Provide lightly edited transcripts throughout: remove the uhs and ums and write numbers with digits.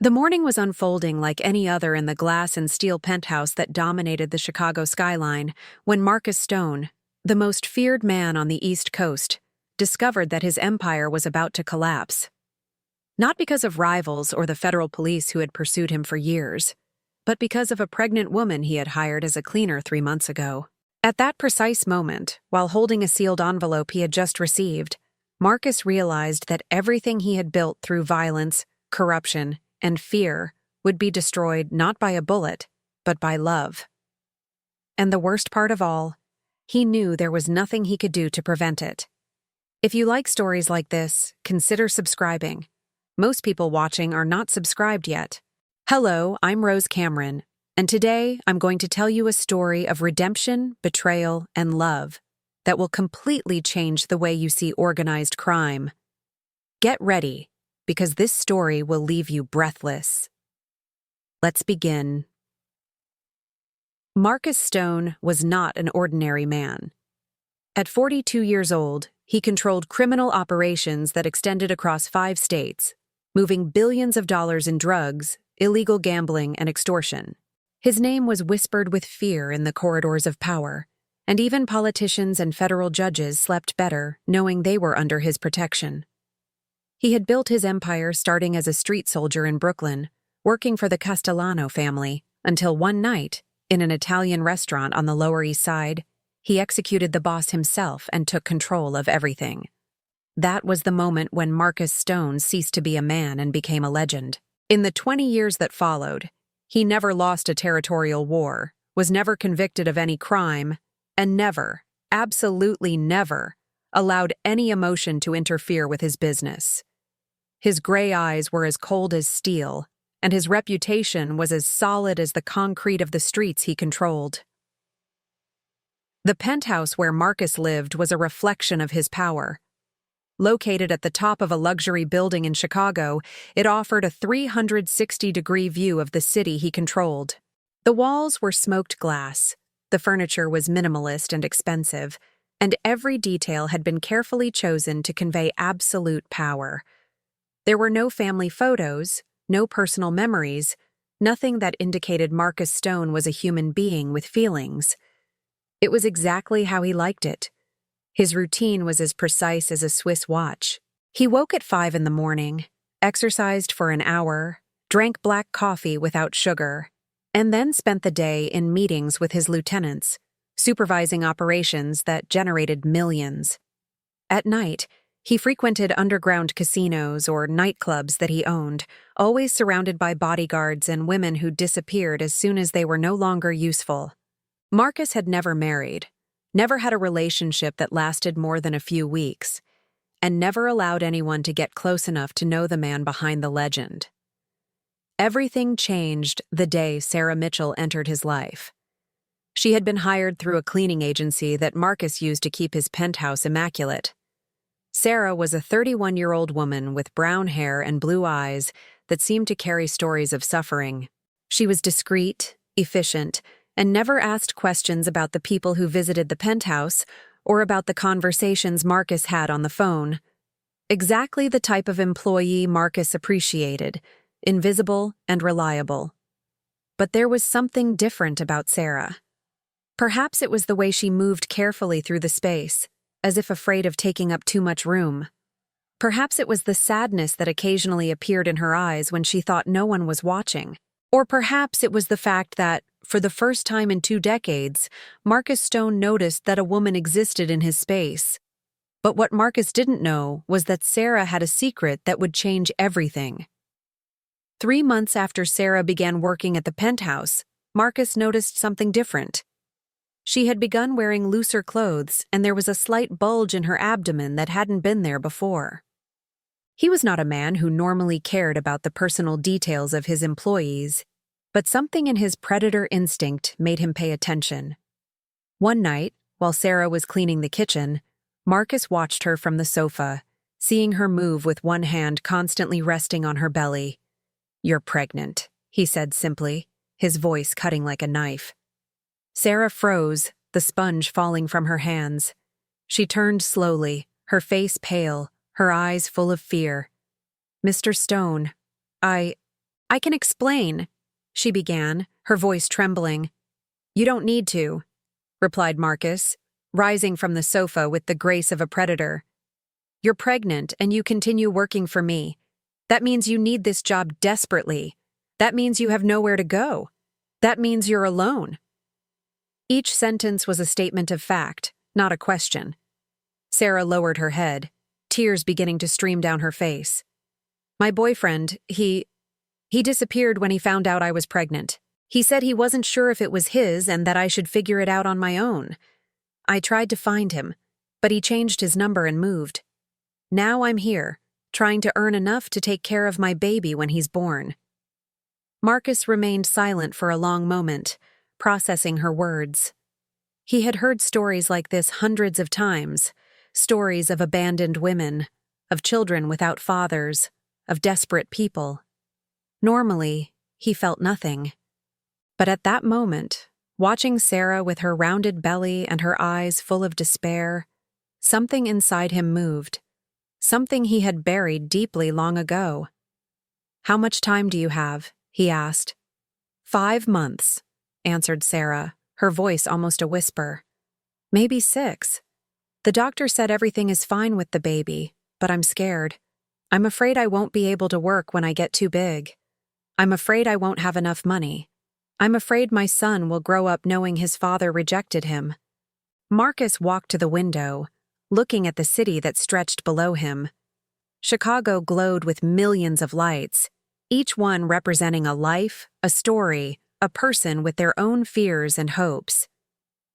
The morning was unfolding like any other in the glass and steel penthouse that dominated the Chicago skyline when Marcus Stone, the most feared man on the East Coast, discovered that his empire was about to collapse. Not because of rivals or the federal police who had pursued him for years, but because of a pregnant woman he had hired as a cleaner 3 months ago. At that precise moment, while holding a sealed envelope he had just received, Marcus realized that everything he had built through violence, corruption, and fear would be destroyed not by a bullet, but by love. And the worst part of all, he knew there was nothing he could do to prevent it. If you like stories like this, consider subscribing. Most people watching are not subscribed yet. Hello, I'm Rose Cameron, and today I'm going to tell you a story of redemption, betrayal, and love that will completely change the way you see organized crime. Get ready, because this story will leave you breathless. Let's begin. Marcus Stone was not an ordinary man. At 42 years old, he controlled criminal operations that extended across 5 states, moving billions of dollars in drugs, illegal gambling, and extortion. His name was whispered with fear in the corridors of power, and even politicians and federal judges slept better knowing they were under his protection. He had built his empire starting as a street soldier in Brooklyn, working for the Castellano family, until one night, in an Italian restaurant on the Lower East Side, he executed the boss himself and took control of everything. That was the moment when Marcus Stone ceased to be a man and became a legend. In the 20 years that followed, he never lost a territorial war, was never convicted of any crime, and never, absolutely never, allowed any emotion to interfere with his business. His gray eyes were as cold as steel, and his reputation was as solid as the concrete of the streets he controlled. The penthouse where Marcus lived was a reflection of his power. Located at the top of a luxury building in Chicago, it offered a 360-degree view of the city he controlled. The walls were smoked glass, the furniture was minimalist and expensive, and every detail had been carefully chosen to convey absolute power. There were no family photos, no personal memories, nothing that indicated Marcus Stone was a human being with feelings. It was exactly how he liked it. His routine was as precise as a Swiss watch. He woke at 5 in the morning, exercised for an hour, drank black coffee without sugar, and then spent the day in meetings with his lieutenants, supervising operations that generated millions. At night, he frequented underground casinos or nightclubs that he owned, always surrounded by bodyguards and women who disappeared as soon as they were no longer useful. Marcus had never married, never had a relationship that lasted more than a few weeks, and never allowed anyone to get close enough to know the man behind the legend. Everything changed the day Sarah Mitchell entered his life. She had been hired through a cleaning agency that Marcus used to keep his penthouse immaculate. Sarah was a 31-year-old woman with brown hair and blue eyes that seemed to carry stories of suffering. She was discreet, efficient, and never asked questions about the people who visited the penthouse or about the conversations Marcus had on the phone. Exactly the type of employee Marcus appreciated, invisible and reliable. But there was something different about Sarah. Perhaps it was the way she moved carefully through the space, as if afraid of taking up too much room. Perhaps it was the sadness that occasionally appeared in her eyes when she thought no one was watching. Or perhaps it was the fact that, for the first time in 2 decades, Marcus Stone noticed that a woman existed in his space. But what Marcus didn't know was that Sarah had a secret that would change everything. 3 months after Sarah began working at the penthouse, Marcus noticed something different. She had begun wearing looser clothes, and there was a slight bulge in her abdomen that hadn't been there before. He was not a man who normally cared about the personal details of his employees, but something in his predator instinct made him pay attention. One night, while Sarah was cleaning the kitchen, Marcus watched her from the sofa, seeing her move with one hand constantly resting on her belly. "You're pregnant," he said simply, his voice cutting like a knife. Sarah froze, the sponge falling from her hands. She turned slowly, her face pale, her eyes full of fear. "Mr. Stone, I I can explain, she began, her voice trembling. You don't need to, replied Marcus, rising from the sofa with the grace of a predator. You're pregnant and you continue working for me. That means you need this job desperately. That means you have nowhere to go. That means you're alone. Each sentence was a statement of fact, not a question. Sarah lowered her head, tears beginning to stream down her face. My boyfriend, he disappeared when he found out I was pregnant. He said he wasn't sure if it was his and that I should figure it out on my own. I tried to find him, but he changed his number and moved. Now I'm here, trying to earn enough to take care of my baby when he's born. Marcus remained silent for a long moment, processing her words. He had heard stories like this hundreds of times, stories of abandoned women, of children without fathers, of desperate people. Normally, he felt nothing. But at that moment, watching Sarah with her rounded belly and her eyes full of despair, something inside him moved, something he had buried deeply long ago. How much time do you have? He asked. 5 months, answered Sarah, her voice almost a whisper. Maybe 6. The doctor said everything is fine with the baby, but I'm scared. I'm afraid I won't be able to work when I get too big. I'm afraid I won't have enough money. I'm afraid my son will grow up knowing his father rejected him. Marcus walked to the window, looking at the city that stretched below him. Chicago glowed with millions of lights, each one representing a life, a story, a person with their own fears and hopes.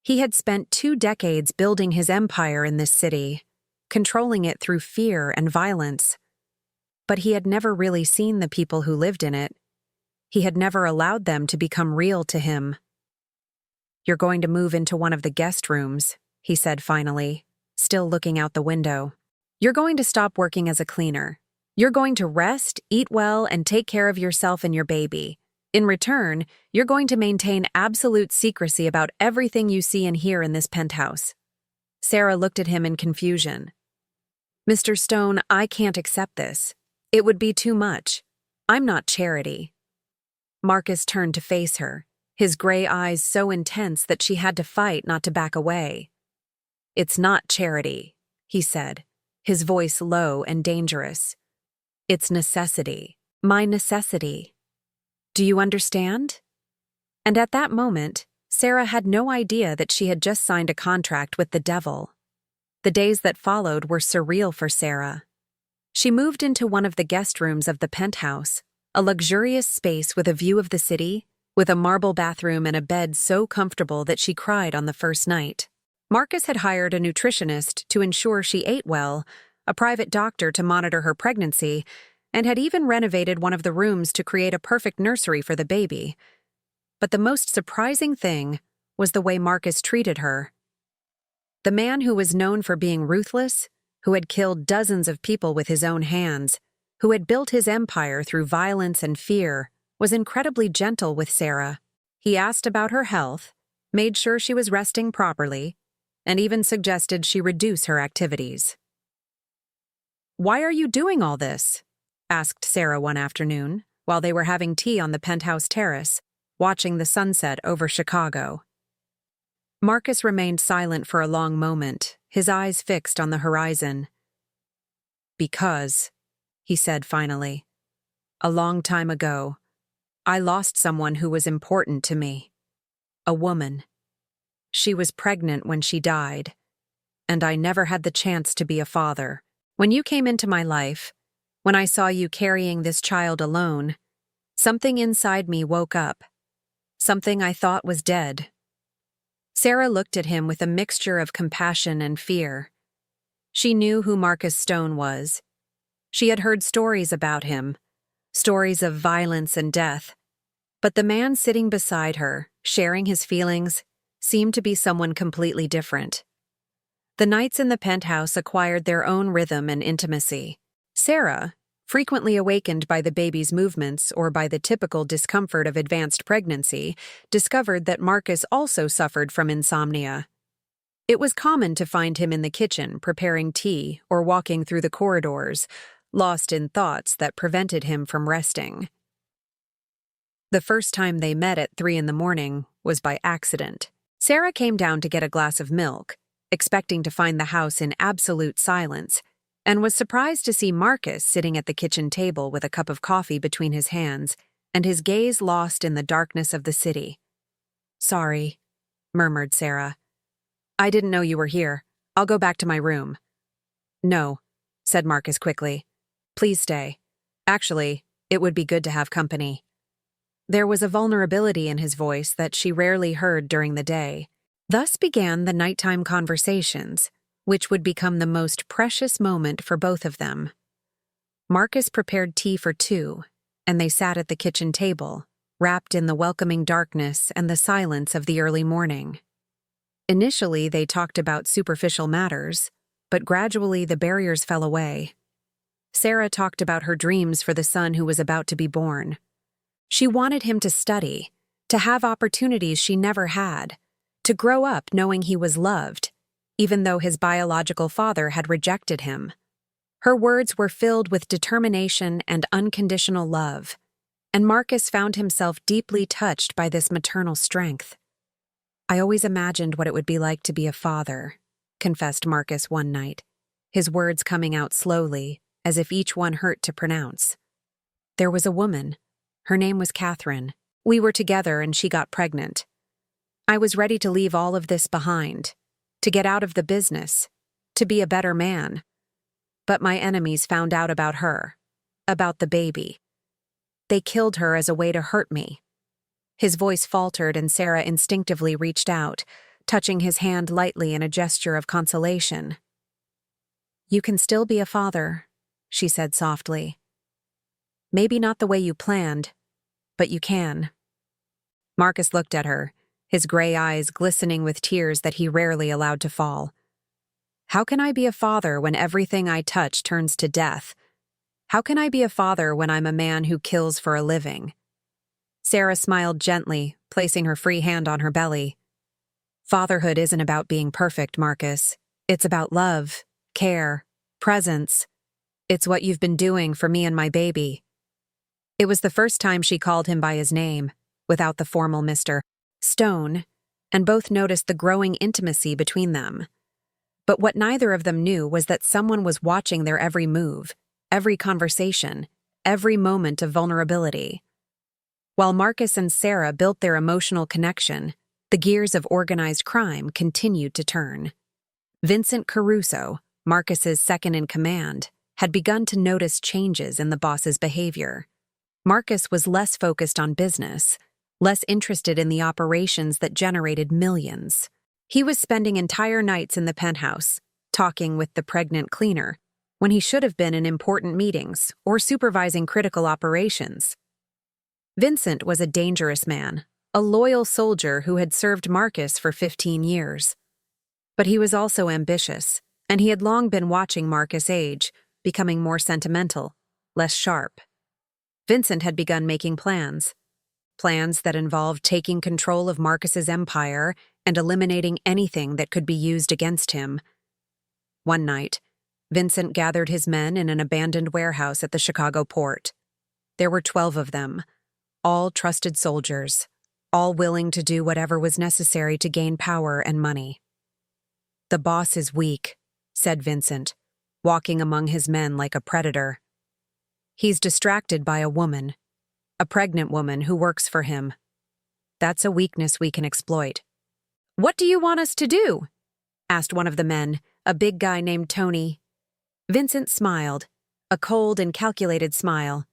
He had spent 2 decades building his empire in this city, controlling it through fear and violence. But he had never really seen the people who lived in it. He had never allowed them to become real to him. You're going to move into one of the guest rooms, he said finally, still looking out the window. You're going to stop working as a cleaner. You're going to rest, eat well, and take care of yourself and your baby. In return, you're going to maintain absolute secrecy about everything you see and hear in this penthouse. Sarah looked at him in confusion. Mr. Stone, I can't accept this. It would be too much. I'm not Charity. Marcus turned to face her, his gray eyes so intense that she had to fight not to back away. It's not charity, he said, his voice low and dangerous. It's necessity. My necessity. Do you understand? And at that moment, Sarah had no idea that she had just signed a contract with the devil. The days that followed were surreal for Sarah. She moved into one of the guest rooms of the penthouse, a luxurious space with a view of the city, with a marble bathroom and a bed so comfortable that she cried on the first night. Marcus had hired a nutritionist to ensure she ate well, a private doctor to monitor her pregnancy, and had even renovated one of the rooms to create a perfect nursery for the baby. But the most surprising thing was the way Marcus treated her. The man who was known for being ruthless, who had killed dozens of people with his own hands, who had built his empire through violence and fear, was incredibly gentle with Sarah. He asked about her health, made sure she was resting properly, and even suggested she reduce her activities. Why are you doing all this? Asked Sarah one afternoon, while they were having tea on the penthouse terrace, watching the sunset over Chicago. Marcus remained silent for a long moment, his eyes fixed on the horizon. Because, he said finally, a long time ago, I lost someone who was important to me. A woman. She was pregnant when she died, and I never had the chance to be a father. When you came into my life, when I saw you carrying this child alone, something inside me woke up. Something I thought was dead. Sarah looked at him with a mixture of compassion and fear. She knew who Marcus Stone was. She had heard stories about him, stories of violence and death. But the man sitting beside her, sharing his feelings, seemed to be someone completely different. The nights in the penthouse acquired their own rhythm and intimacy. Sarah, frequently awakened by the baby's movements or by the typical discomfort of advanced pregnancy, discovered that Marcus also suffered from insomnia. It was common to find him in the kitchen preparing tea or walking through the corridors, lost in thoughts that prevented him from resting. The first time they met at 3 in the morning was by accident. Sarah came down to get a glass of milk, expecting to find the house in absolute silence, and was surprised to see Marcus sitting at the kitchen table with a cup of coffee between his hands and his gaze lost in the darkness of the city. "Sorry," murmured Sarah. "I didn't know you were here. I'll go back to my room." "No," said Marcus quickly. "Please stay. Actually, it would be good to have company." There was a vulnerability in his voice that she rarely heard during the day. Thus began the nighttime conversations, which would become the most precious moment for both of them. Marcus prepared tea for two, and they sat at the kitchen table, wrapped in the welcoming darkness and the silence of the early morning. Initially, they talked about superficial matters, but gradually the barriers fell away. Sarah talked about her dreams for the son who was about to be born. She wanted him to study, to have opportunities she never had, to grow up knowing he was loved, even though his biological father had rejected him. Her words were filled with determination and unconditional love, and Marcus found himself deeply touched by this maternal strength. "I always imagined what it would be like to be a father," confessed Marcus one night, his words coming out slowly, as if each one hurt to pronounce. "There was a woman. Her name was Catherine. We were together and she got pregnant. I was ready to leave all of this behind, to get out of the business, to be a better man. But my enemies found out about her, about the baby. They killed her as a way to hurt me." His voice faltered and Sarah instinctively reached out, touching his hand lightly in a gesture of consolation. "You can still be a father," she said softly. "Maybe not the way you planned, but you can." Marcus looked at her, his gray eyes glistening with tears that he rarely allowed to fall. "How can I be a father when everything I touch turns to death? How can I be a father when I'm a man who kills for a living?" Sarah smiled gently, placing her free hand on her belly. "Fatherhood isn't about being perfect, Marcus. It's about love, care, presence. It's what you've been doing for me and my baby." It was the first time she called him by his name, without the formal Mr. Stone, and both noticed the growing intimacy between them. But what neither of them knew was that someone was watching their every move, every conversation, every moment of vulnerability. While Marcus and Sarah built their emotional connection, the gears of organized crime continued to turn. Vincent Caruso, Marcus's second-in-command, had begun to notice changes in the boss's behavior. Marcus was less focused on business, less interested in the operations that generated millions. He was spending entire nights in the penthouse, talking with the pregnant cleaner, when he should have been in important meetings or supervising critical operations. Vincent was a dangerous man, a loyal soldier who had served Marcus for 15 years. But he was also ambitious, and he had long been watching Marcus age, becoming more sentimental, less sharp. Vincent had begun making plans that involved taking control of Marcus's empire and eliminating anything that could be used against him. One night, Vincent gathered his men in an abandoned warehouse at the Chicago port. There were 12 of them, all trusted soldiers, all willing to do whatever was necessary to gain power and money. "The boss is weak," said Vincent, walking among his men like a predator. "He's distracted by a woman, a pregnant woman who works for him. That's a weakness we can exploit." "What do you want us to do?" asked one of the men, a big guy named Tony. Vincent smiled, a cold and calculated smile.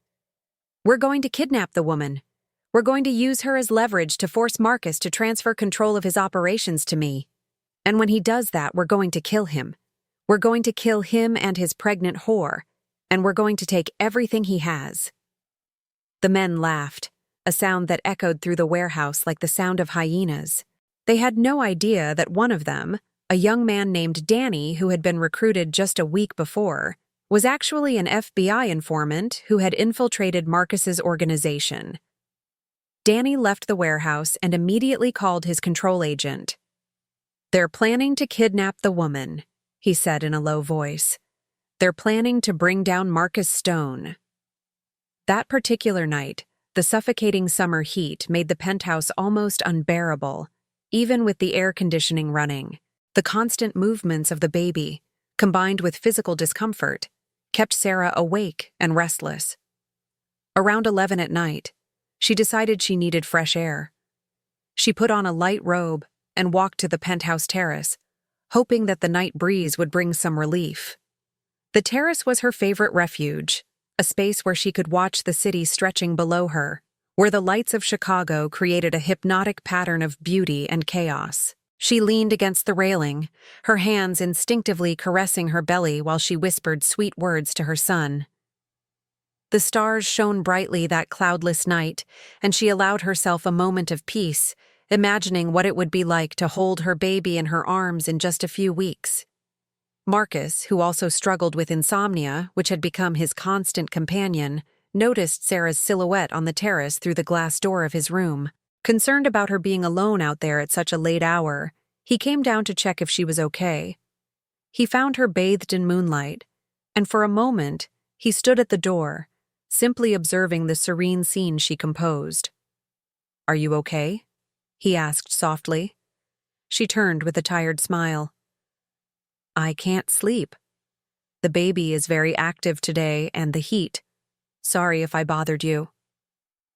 "We're going to kidnap the woman. We're going to use her as leverage to force Marcus to transfer control of his operations to me. And when he does that, we're going to kill him. We're going to kill him and his pregnant whore, and we're going to take everything he has." The men laughed, a sound that echoed through the warehouse like the sound of hyenas. They had no idea that one of them, a young man named Danny who had been recruited just a week before, was actually an FBI informant who had infiltrated Marcus's organization. Danny left the warehouse and immediately called his control agent. "They're planning to kidnap the woman," he said in a low voice. "They're planning to bring down Marcus Stone." That particular night, The suffocating summer heat made the penthouse almost unbearable, even with the air conditioning running. The constant movements of the baby, combined with physical discomfort, kept Sarah awake and restless. Around 11 at night, she decided she needed fresh air. She put on a light robe and walked to the penthouse terrace, hoping that the night breeze would bring some relief. The terrace was her favorite refuge, a space where she could watch the city stretching below her, where the lights of Chicago created a hypnotic pattern of beauty and chaos. She leaned against the railing, her hands instinctively caressing her belly while she whispered sweet words to her son. The stars shone brightly that cloudless night, and she allowed herself a moment of peace, imagining what it would be like to hold her baby in her arms in just a few weeks. Marcus, who also struggled with insomnia, which had become his constant companion, noticed Sarah's silhouette on the terrace through the glass door of his room. Concerned about her being alone out there at such a late hour, he came down to check if she was okay. He found her bathed in moonlight, and for a moment, he stood at the door, simply observing the serene scene she composed. "Are you okay?" he asked softly. She turned with a tired smile. "I can't sleep. The baby is very active today and the heat. Sorry if I bothered you."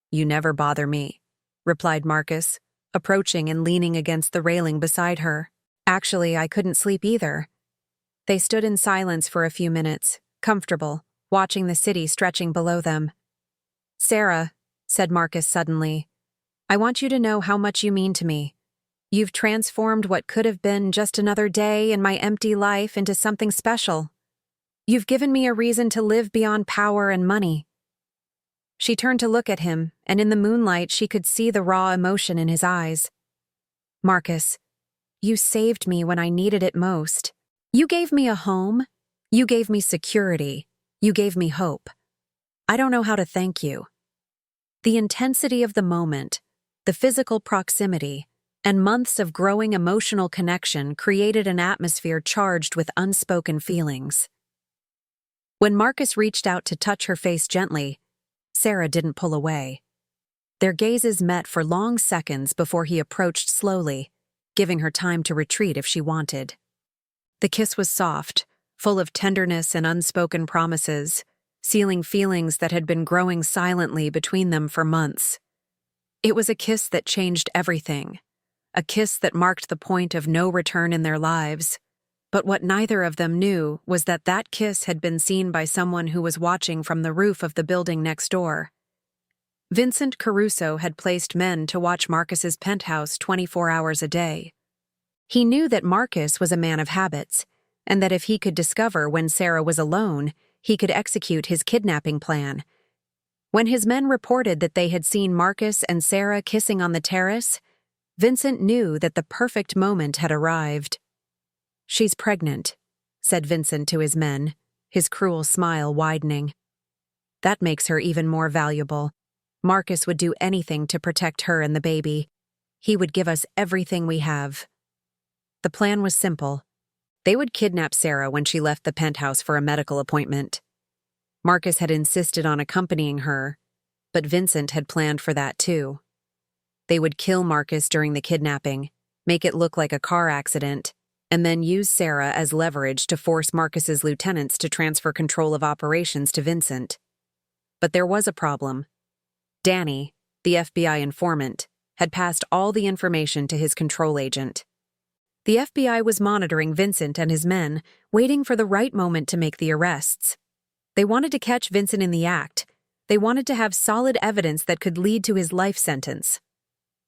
"You never bother me," replied Marcus, approaching and leaning against the railing beside her. "Actually, I couldn't sleep either." They stood in silence for a few minutes, comfortable, watching the city stretching below them. "Sarah," said Marcus suddenly, "I want you to know how much you mean to me. You've transformed what could have been just another day in my empty life into something special. You've given me a reason to live beyond power and money." She turned to look at him, and in the moonlight she could see the raw emotion in his eyes. "Marcus, you saved me when I needed it most. You gave me a home. You gave me security. You gave me hope. I don't know how to thank you." The intensity of the moment, the physical proximity, and months of growing emotional connection created an atmosphere charged with unspoken feelings. When Marcus reached out to touch her face gently, Sarah didn't pull away. Their gazes met for long seconds before he approached slowly, giving her time to retreat if she wanted. The kiss was soft, full of tenderness and unspoken promises, sealing feelings that had been growing silently between them for months. It was a kiss that changed everything, a kiss that marked the point of no return in their lives. But what neither of them knew was that that kiss had been seen by someone who was watching from the roof of the building next door. Vincent Caruso had placed men to watch Marcus's penthouse 24 hours a day. He knew that Marcus was a man of habits, and that if he could discover when Sarah was alone, he could execute his kidnapping plan. When his men reported that they had seen Marcus and Sarah kissing on the terrace, Vincent knew that the perfect moment had arrived. "She's pregnant," said Vincent to his men, his cruel smile widening. "That makes her even more valuable. Marcus would do anything to protect her and the baby. He would give us everything we have." The plan was simple. They would kidnap Sarah when she left the penthouse for a medical appointment. Marcus had insisted on accompanying her, but Vincent had planned for that too. They would kill Marcus during the kidnapping, make it look like a car accident, and then use Sarah as leverage to force Marcus's lieutenants to transfer control of operations to Vincent. But there was a problem. Danny, the FBI informant, had passed all the information to his control agent. The FBI was monitoring Vincent and his men, waiting for the right moment to make the arrests. They wanted to catch Vincent in the act. They wanted to have solid evidence that could lead to his life sentence.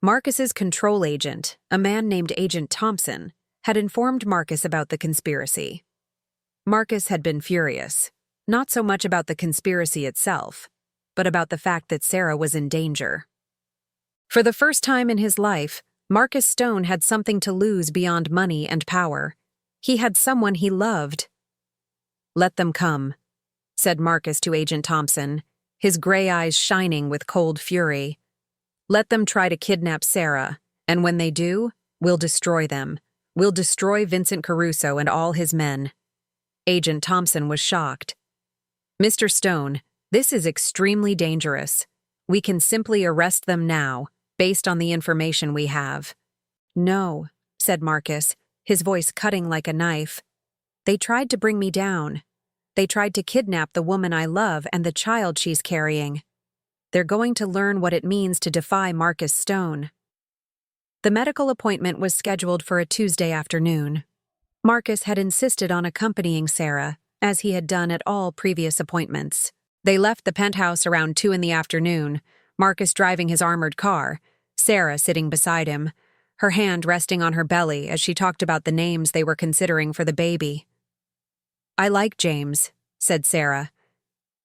Marcus's control agent, a man named Agent Thompson, had informed Marcus about the conspiracy. Marcus had been furious, not so much about the conspiracy itself, but about the fact that Sarah was in danger. For the first time in his life, Marcus Stone had something to lose beyond money and power. He had someone he loved. "Let them come," said Marcus to Agent Thompson, his gray eyes shining with cold fury. "Let them try to kidnap Sarah, and when they do, we'll destroy them. We'll destroy Vincent Caruso and all his men." Agent Thompson was shocked. "Mr. Stone, this is extremely dangerous. We can simply arrest them now, based on the information we have." "No," said Marcus, his voice cutting like a knife. "They tried to bring me down. They tried to kidnap the woman I love and the child she's carrying. They're going to learn what it means to defy Marcus Stone." The medical appointment was scheduled for a Tuesday afternoon. Marcus had insisted on accompanying Sarah, as he had done at all previous appointments. They left the penthouse around 2 in the afternoon, Marcus driving his armored car, Sarah sitting beside him, her hand resting on her belly as she talked about the names they were considering for the baby. "I like James," said Sarah.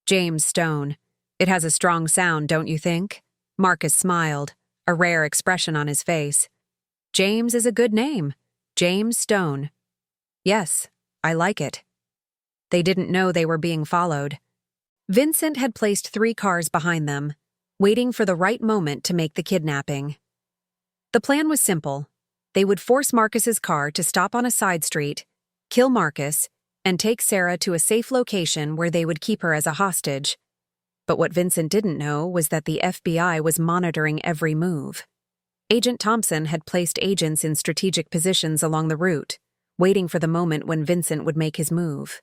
"James Stone. It has a strong sound, don't you think?" Marcus smiled, a rare expression on his face. "James is a good name. James Stone. Yes, I like it." They didn't know they were being followed. Vincent had placed 3 cars behind them, waiting for the right moment to make the kidnapping. The plan was simple. They would force Marcus's car to stop on a side street, kill Marcus, and take Sarah to a safe location where they would keep her as a hostage. But what Vincent didn't know was that the FBI was monitoring every move. Agent Thompson had placed agents in strategic positions along the route, waiting for the moment when Vincent would make his move.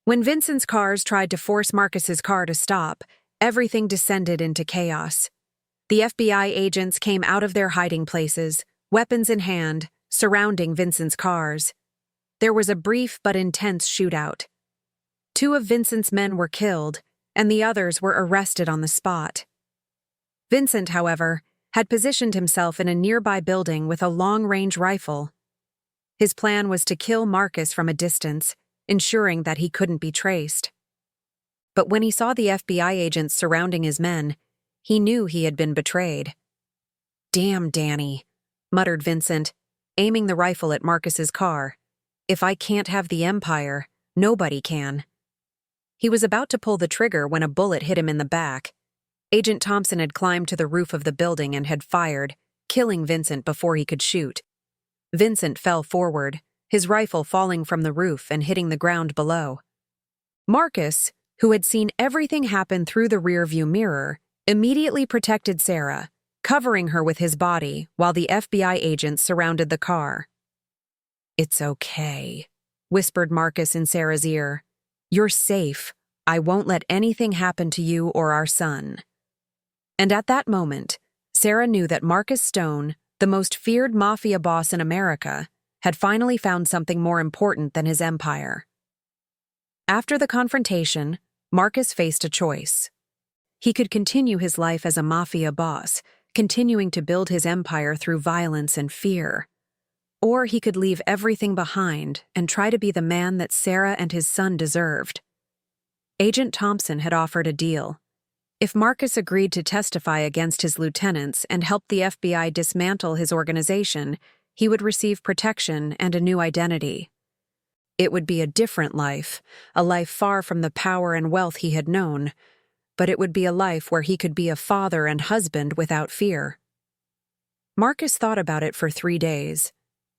When Vincent's cars tried to force Marcus's car to stop, everything descended into chaos. The FBI agents came out of their hiding places, weapons in hand, surrounding Vincent's cars. There was a brief but intense shootout. 2 of Vincent's men were killed, and the others were arrested on the spot. Vincent, however, had positioned himself in a nearby building with a long-range rifle. His plan was to kill Marcus from a distance, ensuring that he couldn't be traced. But when he saw the FBI agents surrounding his men, he knew he had been betrayed. "Damn, Danny," muttered Vincent, aiming the rifle at Marcus's car. "If I can't have the Empire, nobody can." He was about to pull the trigger when a bullet hit him in the back. Agent Thompson had climbed to the roof of the building and had fired, killing Vincent before he could shoot. Vincent fell forward, his rifle falling from the roof and hitting the ground below. Marcus, who had seen everything happen through the rearview mirror, immediately protected Sarah, covering her with his body while the FBI agents surrounded the car. "It's okay," whispered Marcus in Sarah's ear. "You're safe. I won't let anything happen to you or our son." And at that moment, Sarah knew that Marcus Stone, the most feared mafia boss in America, had finally found something more important than his empire. After the confrontation, Marcus faced a choice. He could continue his life as a mafia boss, continuing to build his empire through violence and fear. Or he could leave everything behind and try to be the man that Sarah and his son deserved. Agent Thompson had offered a deal. If Marcus agreed to testify against his lieutenants and help the FBI dismantle his organization, he would receive protection and a new identity. It would be a different life, a life far from the power and wealth he had known, but it would be a life where he could be a father and husband without fear. Marcus thought about it for 3 days.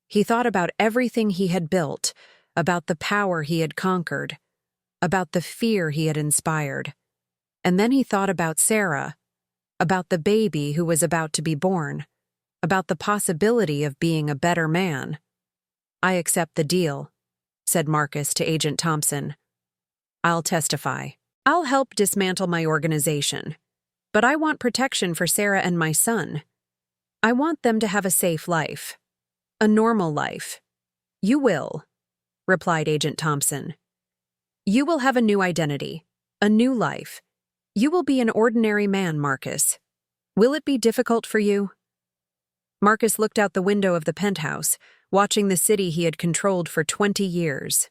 He thought about everything he had built, about the power he had conquered, about the fear he had inspired. And then he thought about Sarah, about the baby who was about to be born, about the possibility of being a better man. "I accept the deal," said Marcus to Agent Thompson. "I'll testify. I'll help dismantle my organization. But I want protection for Sarah and my son. I want them to have a safe life. A normal life." "You will," replied Agent Thompson. "You will have a new identity, a new life. You will be an ordinary man, Marcus. Will it be difficult for you?" Marcus looked out the window of the penthouse, watching the city he had controlled for 20 years.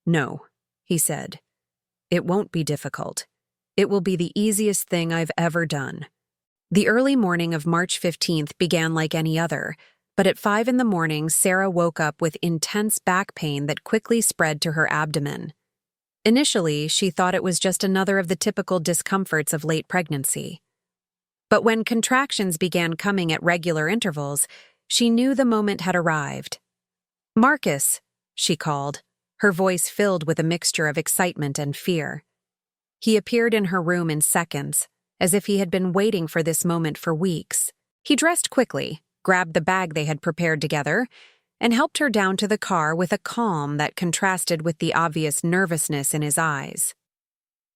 "No," he said. "It won't be difficult. It will be the easiest thing I've ever done." The early morning of March 15th began like any other, but at 5 in the morning, Sarah woke up with intense back pain that quickly spread to her abdomen. Initially, she thought it was just another of the typical discomforts of late pregnancy. But when contractions began coming at regular intervals, she knew the moment had arrived. "Marcus," she called, her voice filled with a mixture of excitement and fear. He appeared in her room in seconds, as if he had been waiting for this moment for weeks. He dressed quickly, grabbed the bag they had prepared together, and helped her down to the car with a calm that contrasted with the obvious nervousness in his eyes.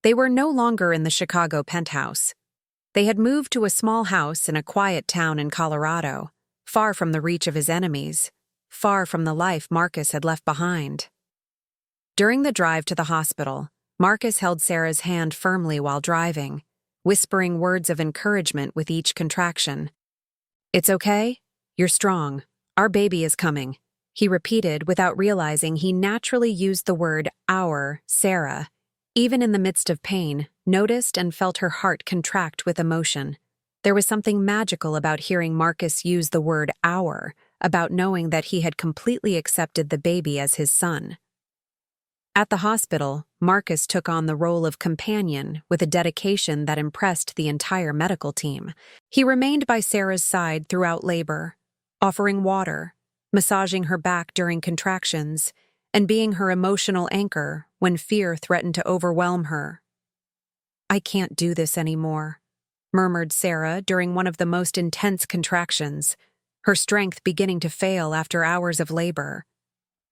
They were no longer in the Chicago penthouse. They had moved to a small house in a quiet town in Colorado, far from the reach of his enemies, far from the life Marcus had left behind. During the drive to the hospital, Marcus held Sarah's hand firmly while driving, whispering words of encouragement with each contraction. "It's okay. You're strong. Our baby is coming," he repeated without realizing he naturally used the word our, Sarah. Even in the midst of pain, noticed and felt her heart contract with emotion. There was something magical about hearing Marcus use the word our, about knowing that he had completely accepted the baby as his son. At the hospital, Marcus took on the role of companion with a dedication that impressed the entire medical team. He remained by Sarah's side throughout labor, offering water, massaging her back during contractions, and being her emotional anchor when fear threatened to overwhelm her. "I can't do this anymore," murmured Sarah during one of the most intense contractions, her strength beginning to fail after hours of labor.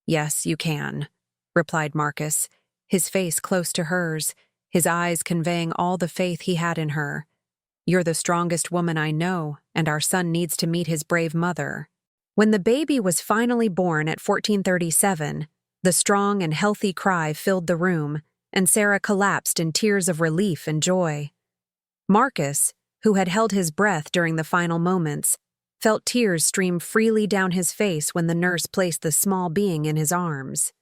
"Yes, you can," replied Marcus, his face close to hers, his eyes conveying all the faith he had in her. "You're the strongest woman I know, and our son needs to meet his brave mother." When the baby was finally born at 1437, the strong and healthy cry filled the room, and Sarah collapsed in tears of relief and joy. Marcus, who had held his breath during the final moments, felt tears stream freely down his face when the nurse placed the small being in his arms.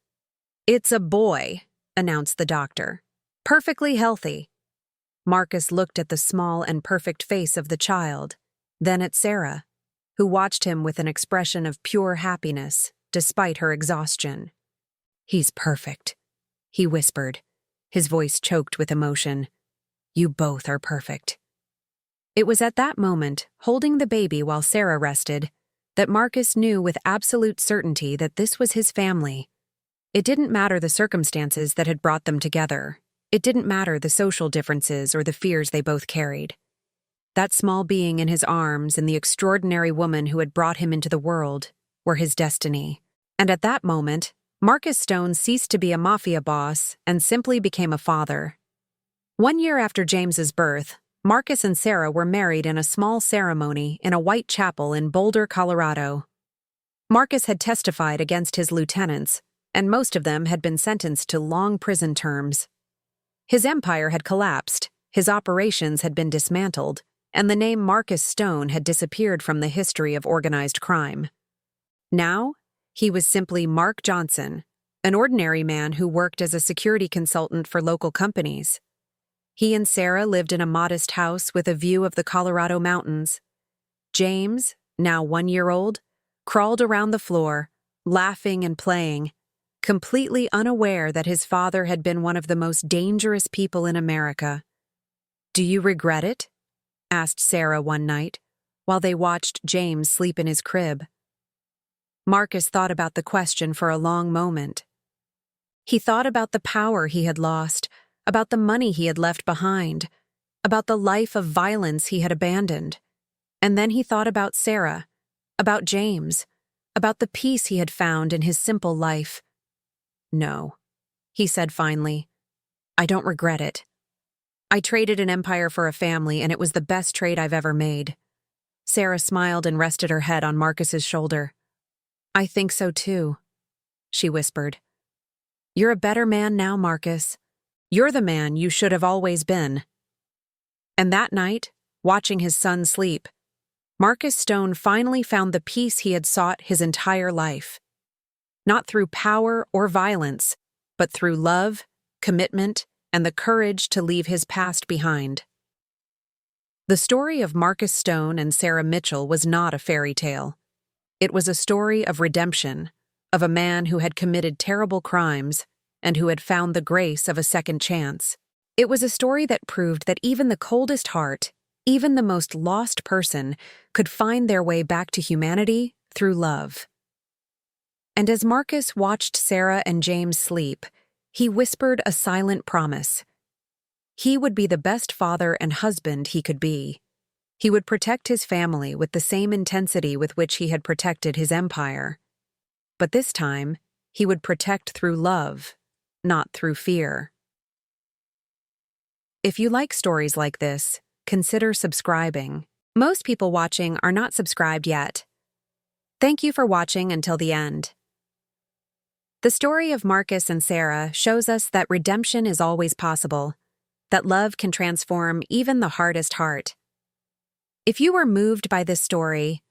"It's a boy," announced the doctor. "Perfectly healthy." Marcus looked at the small and perfect face of the child, then at Sarah, who watched him with an expression of pure happiness, despite her exhaustion. "He's perfect," he whispered, his voice choked with emotion. "You both are perfect." It was at that moment, holding the baby while Sarah rested, that Marcus knew with absolute certainty that this was his family. It didn't matter the circumstances that had brought them together. It didn't matter the social differences or the fears they both carried. That small being in his arms and the extraordinary woman who had brought him into the world were his destiny. And at that moment, Marcus Stone ceased to be a mafia boss and simply became a father. 1 year after James's birth, Marcus and Sarah were married in a small ceremony in a white chapel in Boulder, Colorado. Marcus had testified against his lieutenants, and most of them had been sentenced to long prison terms. His empire had collapsed, his operations had been dismantled, and the name Marcus Stone had disappeared from the history of organized crime. Now, he was simply Mark Johnson, an ordinary man who worked as a security consultant for local companies. He and Sarah lived in a modest house with a view of the Colorado mountains. James, now 1 year old, crawled around the floor, laughing and playing, completely unaware that his father had been one of the most dangerous people in America. "Do you regret it?" asked Sarah one night, while they watched James sleep in his crib. Marcus thought about the question for a long moment. He thought about the power he had lost, about the money he had left behind, about the life of violence he had abandoned. And then he thought about Sarah, about James, about the peace he had found in his simple life. "No," he said finally. "I don't regret it. I traded an empire for a family, and it was the best trade I've ever made." Sarah smiled and rested her head on Marcus's shoulder. "I think so too," she whispered. "You're a better man now, Marcus. You're the man you should have always been." And that night, watching his son sleep, Marcus Stone finally found the peace he had sought his entire life. Not through power or violence, but through love, commitment, and the courage to leave his past behind. The story of Marcus Stone and Sarah Mitchell was not a fairy tale. It was a story of redemption, of a man who had committed terrible crimes and who had found the grace of a second chance. It was a story that proved that even the coldest heart, even the most lost person, could find their way back to humanity through love. And as Marcus watched Sarah and James sleep, he whispered a silent promise. he would be the best father and husband he could be. He would protect his family with the same intensity with which he had protected his empire. But this time, he would protect through love, not through fear. If you like stories like this, consider subscribing. Most people watching are not subscribed yet. Thank you for watching until the end. The story of Marcus and Sarah shows us that redemption is always possible, that love can transform even the hardest heart. If you were moved by this story,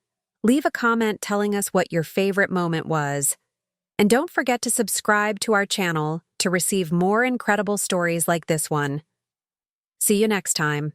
leave a comment telling us what your favorite moment was, and don't forget to subscribe to our channel to receive more incredible stories like this one. See you next time.